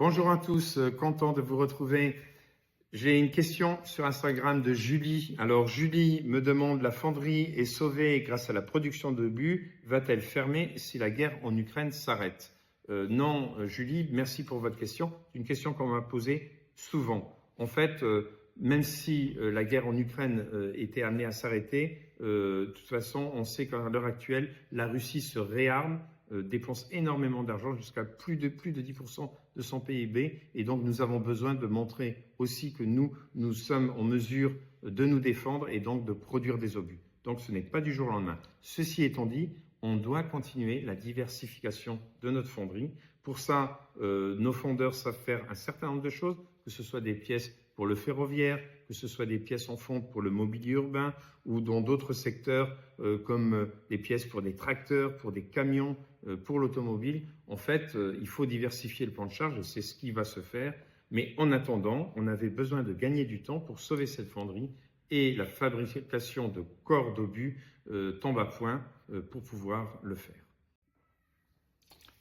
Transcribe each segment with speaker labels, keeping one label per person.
Speaker 1: Bonjour à tous, content de vous retrouver. J'ai une question sur Instagram de Julie. Alors Julie me demande, la fonderie est sauvée grâce à la production d'obus, va-t-elle fermer si la guerre en Ukraine s'arrête? Non Julie, merci pour votre question. C'est une question qu'on m'a posée souvent. En fait, même si la guerre en Ukraine était amenée à s'arrêter, de toute façon, on sait qu'à l'heure actuelle, la Russie se réarme, dépense énormément d'argent, jusqu'à plus de 10% de son PIB. Et donc, nous avons besoin de montrer aussi que nous sommes en mesure de nous défendre et donc de produire des obus. Donc, ce n'est pas du jour au lendemain. Ceci étant dit, on doit continuer la diversification de notre fonderie. Pour ça, nos fondeurs savent faire un certain nombre de choses, que ce soit des pièces pour le ferroviaire, que ce soit des pièces en fonte pour le mobilier urbain ou dans d'autres secteurs comme des pièces pour des tracteurs, pour des camions, pour l'automobile. En fait, il faut diversifier le plan de charge et c'est ce qui va se faire. Mais en attendant, on avait besoin de gagner du temps pour sauver cette fonderie et la fabrication de corps d'obus tombe à point pour pouvoir le faire.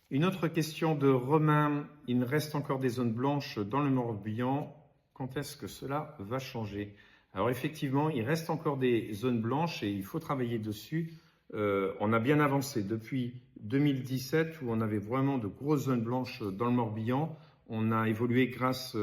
Speaker 1: Une autre question de Romain, il me reste encore des zones blanches dans le Morbihan, quand est-ce que cela va changer? Alors effectivement, il reste encore des zones blanches et il faut travailler dessus. On a bien avancé depuis 2017 où on avait vraiment de grosses zones blanches dans le Morbihan. On a évolué grâce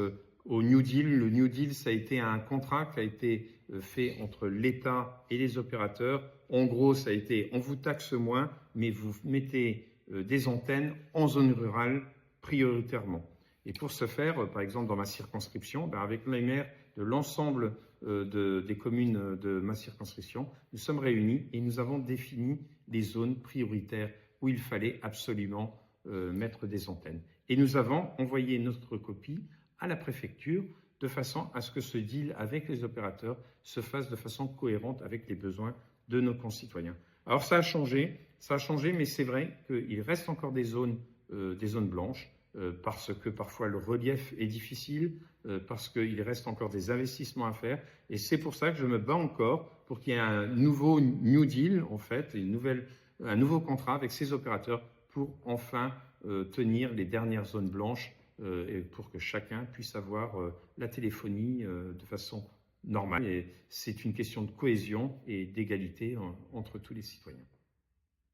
Speaker 1: au New Deal. Le New Deal, ça a été un contrat qui a été fait entre l'État et les opérateurs. En gros, ça a été, on vous taxe moins, mais vous mettez des antennes en zone rurale prioritairement. Et pour ce faire, par exemple dans ma circonscription, avec les maires de l'ensemble des communes de ma circonscription, nous sommes réunis et nous avons défini des zones prioritaires où il fallait absolument mettre des antennes. Et nous avons envoyé notre copie à la préfecture de façon à ce que ce deal avec les opérateurs se fasse de façon cohérente avec les besoins de nos concitoyens. Alors ça a changé, mais c'est vrai qu'il reste encore des zones blanches, parce que parfois le relief est difficile, parce qu'il reste encore des investissements à faire. Et c'est pour ça que je me bats encore pour qu'il y ait un nouveau New Deal, en fait, un nouveau contrat avec ces opérateurs pour enfin tenir les dernières zones blanches et pour que chacun puisse avoir la téléphonie de façon normale. Et c'est une question de cohésion et d'égalité entre tous les citoyens.